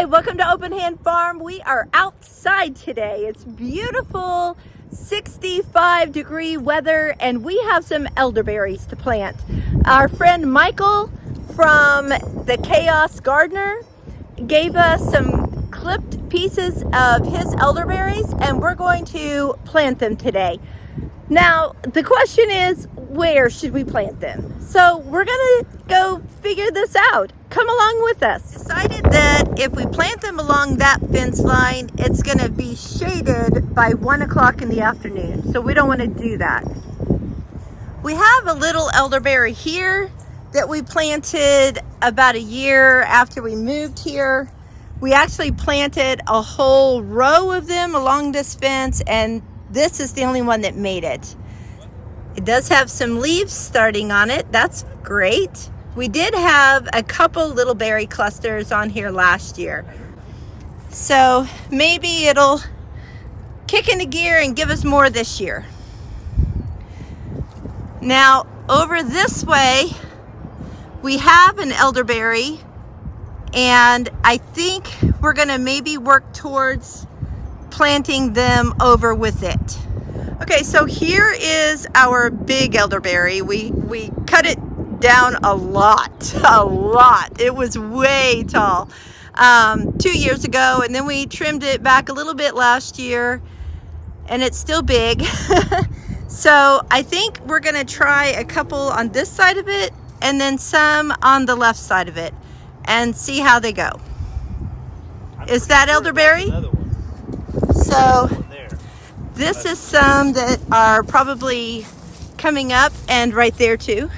Hi, welcome to Open Hand Farm. We are outside today. It's beautiful 65-degree weather and we have some elderberries to plant. Our friend Michael from the Chaos Gardener gave us some clipped pieces of his elderberries and we're going to plant them today. Now, the question is, where should we plant them? So we're gonna go figure this out. Come along with us. Decided that if we plant them along that fence line, it's gonna be shaded by 1 o'clock in the afternoon. So we don't wanna do that. We have a little elderberry here that we planted about a year after we moved here. We actually planted a whole row of them along this fence, and this is the only one that made it. It does have some leaves starting on it. That's great. We did have a couple little berry clusters on here last year. So maybe it'll kick into gear and give us more this year. Now, over this way, we have an elderberry, and I think we're gonna maybe work towards planting them over with it. Okay, so here is our big elderberry. We cut it down a lot. It was way tall 2 years ago, and then we trimmed it back a little bit last year, and it's still big. So I think we're gonna try a couple on this side of it and then some on the left side of it and see how they go. Is that elderberry? So this is some that are probably coming up, and right there too.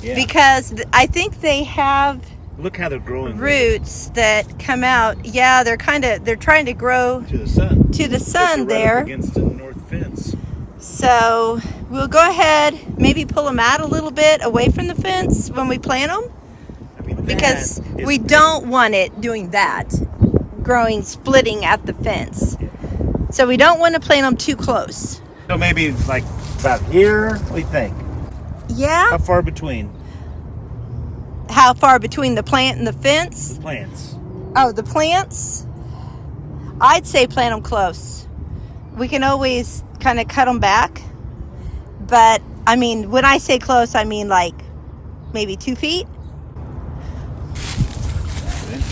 Yeah. Because I think they have, look how they're growing, roots that come out. Yeah, they're trying to grow to the sun. To the sun there. Right up against the north fence. So we'll go ahead, maybe pull them out a little bit away from the fence when we plant them. I mean, because we don't want it doing that, splitting at the fence. Yeah. So we don't want to plant them too close. So maybe like about here, what do you think? Yeah. How far between? How far between the plant and the fence? The plants. Oh, the plants? I'd say plant them close. We can always kind of cut them back. But, I mean, when I say close, I mean like maybe 2 feet. And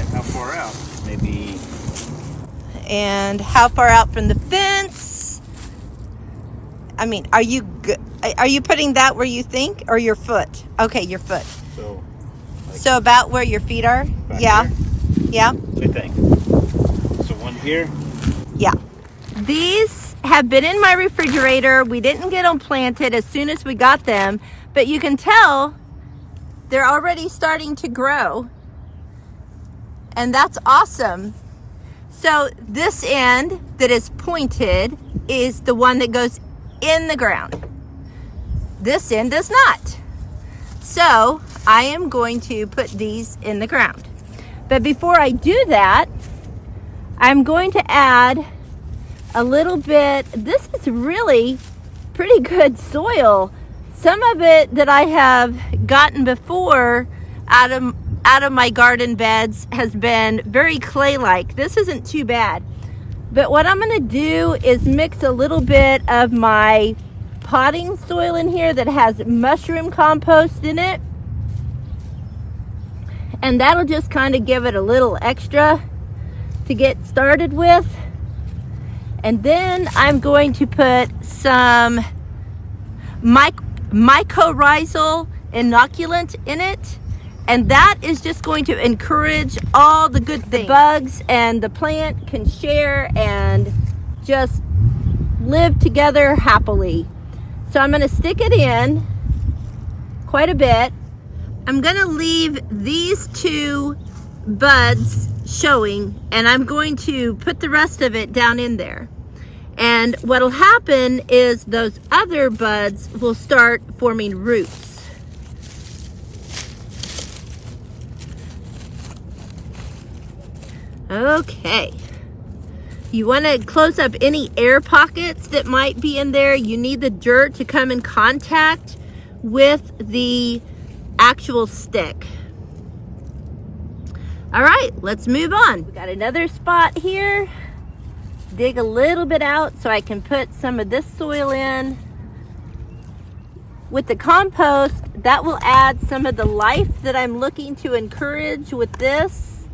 how far out? Maybe. And how far out from the fence? I mean, are you putting that where you think, or your foot? Okay, your foot. So about where your feet are? Yeah. Here? Yeah. What do you think? So one here? Yeah. These have been in my refrigerator. We didn't get them planted as soon as we got them, but you can tell they're already starting to grow. And that's awesome. So this end that is pointed is the one that goes in the ground. This end does not. So I am going to put these in the ground. But before I do that, I'm going to add a little bit. This is really pretty good soil. Some of it that I have gotten before out of my garden beds has been very clay-like. This isn't too bad. But what I'm gonna do is mix a little bit of my potting soil in here that has mushroom compost in it. And that'll just kind of give it a little extra to get started with. And then I'm going to put some mycorrhizal inoculant in it. And that is just going to encourage all the good things. The bugs and the plant can share and just live together happily. So I'm going to stick it in quite a bit. I'm going to leave these 2 buds showing, and I'm going to put the rest of it down in there. And what'll happen is those other buds will start forming roots. Okay. You want to close up any air pockets that might be in there. You need the dirt to come in contact with the actual stick. All right, let's move on. We got another spot here. Dig a little bit out so I can put some of this soil in. With the compost, that will add some of the life that I'm looking to encourage with this.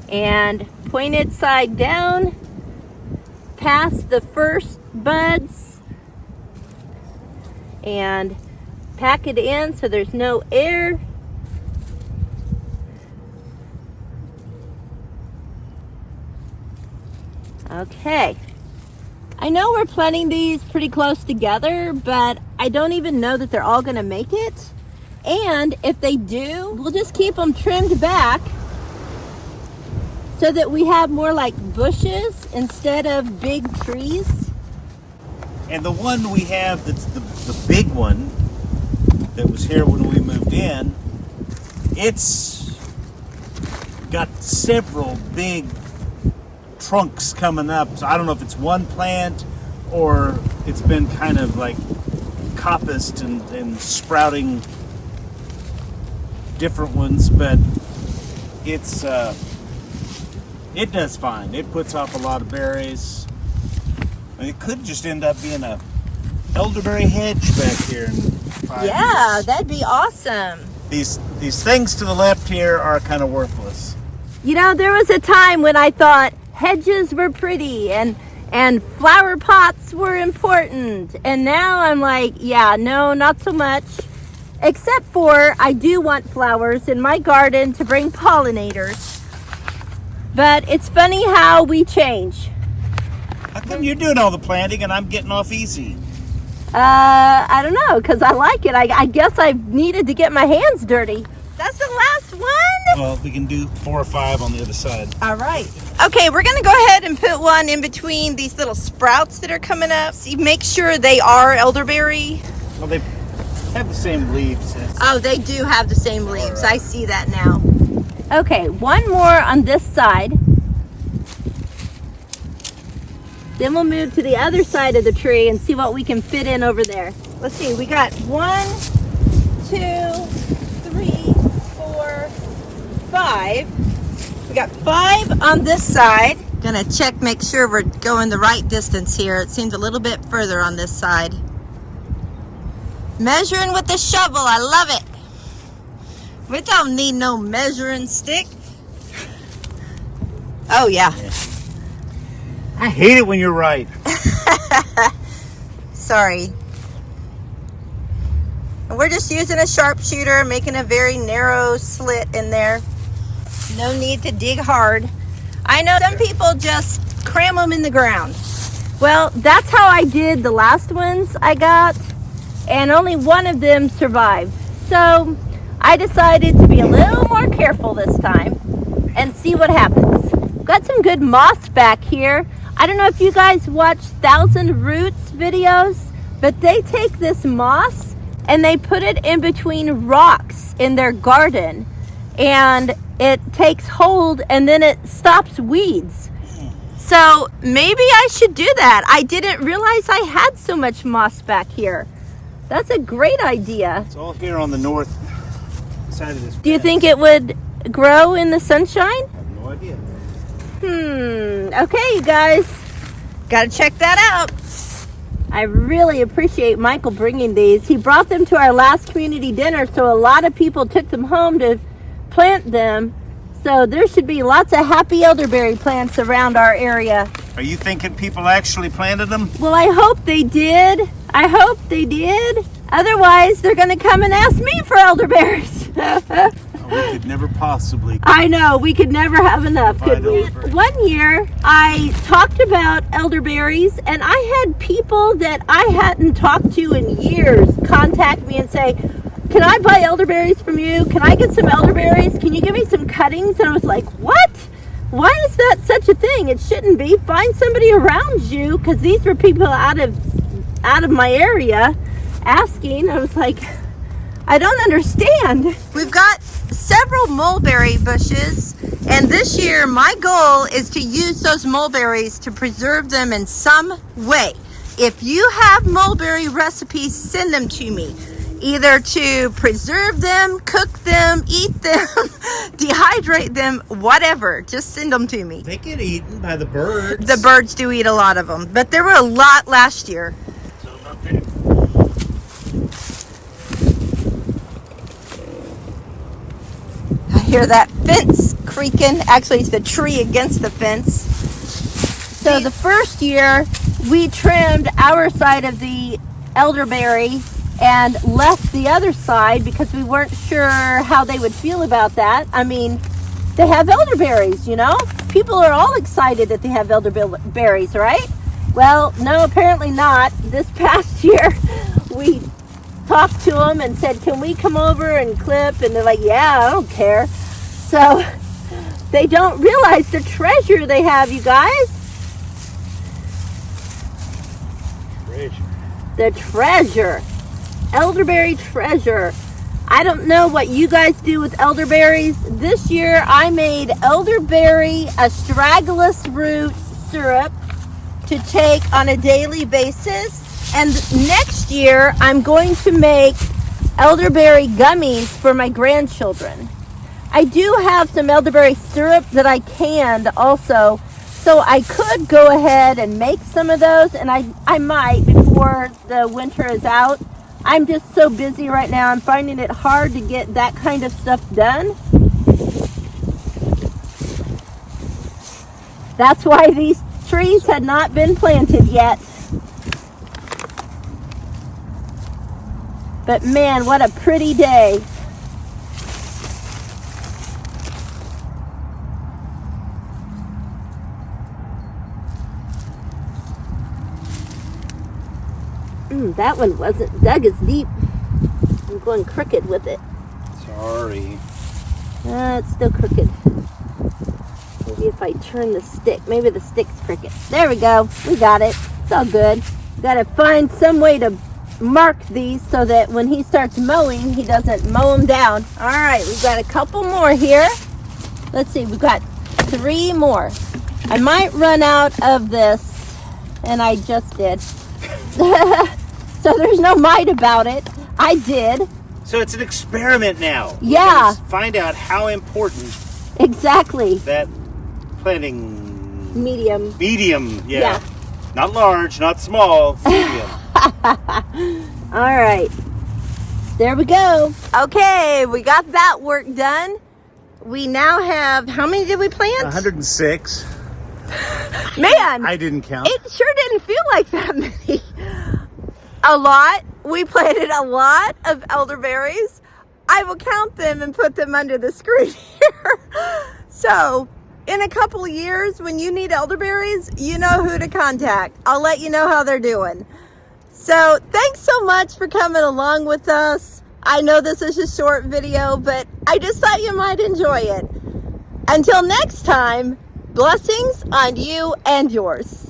And point it side down, past the first buds, and pack it in so there's no air. Okay. I know we're planting these pretty close together, but I don't even know that they're all gonna make it. And if they do, we'll just keep them trimmed back so that we have more like bushes instead of big trees. And the one we have that's the big one that was here when we moved in, it's got several big trunks coming up. So I don't know if it's one plant or it's been kind of like coppiced and sprouting different ones, but it's it does fine. It puts off a lot of berries. And it could just end up being a elderberry hedge back here in 5 years. That'd be awesome. These things to the left here are kind of worthless. You know, there was a time when I thought hedges were pretty and flower pots were important. And now I'm like, yeah, no, not so much. Except for I do want flowers in my garden to bring pollinators. But it's funny how we change. How come you're doing all the planting and I'm getting off easy? I don't know, because I like it. I guess I needed to get my hands dirty. That's the last one? Well, we can do 4 or 5 on the other side. All right. Okay, we're going to go ahead and put one in between these little sprouts that are coming up. See, make sure they are elderberry. Well, they have the same leaves. Oh, they do have the same leaves. Right. I see that now. Okay, one more on this side. Then we'll move to the other side of the tree and see what we can fit in over there. Let's see, we got 1, 2, 3, 4, 5. We got 5 on this side. Gonna check, make sure we're going the right distance here. It seems a little bit further on this side. Measuring with the shovel, I love it. We don't need no measuring stick. Oh yeah. I hate it when you're right. Sorry. We're just using a sharpshooter, making a very narrow slit in there. No need to dig hard. I know some people just cram them in the ground. Well, that's how I did the last ones I got, and only one of them survived. So I decided to be a little more careful this time and see what happens. Got some good moss back here. I don't know if you guys watch 1,000 Roots videos, but they take this moss and they put it in between rocks in their garden, and it takes hold and then it stops weeds. So maybe I should do that. I didn't realize I had so much moss back here. That's a great idea. It's all here on the north side of this. Do you think it would grow in the sunshine? I have no idea. Okay, you guys, gotta check that out. I really appreciate Michael bringing these. He brought them to our last community dinner, so a lot of people took them home to plant them. So there should be lots of happy elderberry plants around our area. Are you thinking people actually planted them? Well, I hope they did. I hope they did. Otherwise, they're gonna come and ask me for elderberries. We could never possibly. I know, we could never have enough, could we? One year, I talked about elderberries, and I had people that I hadn't talked to in years contact me and say, can I buy elderberries from you? Can I get some elderberries? Can you give me some cuttings? And I was like, what? Why is that such a thing? It shouldn't be. Find somebody around you, because these were people out of my area asking. I was like, I don't understand. We've got several mulberry bushes, and this year my goal is to use those mulberries to preserve them in some way. If you have mulberry recipes, send them to me. either to preserve them, cook them, eat them, dehydrate them, whatever. Just send them to me. They get eaten by the birds. The birds do eat a lot of them, but there were a lot last year. So not bad. I hear that fence creaking. Actually, it's the tree against the fence. So the first year, we trimmed our side of the elderberry and left the other side because we weren't sure how they would feel about that. I mean, they have elderberries, you know? People are all excited that they have elderberries, right? Well, no, apparently not. This past year, we talked to them and said, can we come over and clip? And they're like, yeah, I don't care. So they don't realize the treasure they have, you guys. Treasure. The treasure. Elderberry treasure. I don't know what you guys do with elderberries. This year I made elderberry astragalus root syrup to take on a daily basis. And next year I'm going to make elderberry gummies for my grandchildren. I do have some elderberry syrup that I canned also. So I could go ahead and make some of those, and I might before the winter is out. I'm just so busy right now. I'm finding it hard to get that kind of stuff done. That's why these trees had not been planted yet. But man, what a pretty day. That one wasn't dug as deep. I'm going crooked with it. Sorry. It's still crooked. Maybe if I turn the stick, maybe the stick's crooked. There we go. We got it. It's all good. Got to find some way to mark these so that when he starts mowing, he doesn't mow them down. All right, we've got a couple more here. Let's see, we've got 3 more. I might run out of this, and I just did. So there's no might about it. I did. So it's an experiment now. Yeah. Let's find out how important Exactly. that planting Medium. yeah. Not large, not small, medium. All right. There we go. Okay, we got that work done. We now have, how many did we plant? 106. Man, I didn't count. it sure didn't feel like that many. A lot. We planted a lot of elderberries. I will count them and put them under the screen here. So, in a couple of years, when you need elderberries, you know who to contact. I'll let you know how they're doing. So, thanks so much for coming along with us. I know this is a short video, but I just thought you might enjoy it. Until next time, blessings on you and yours.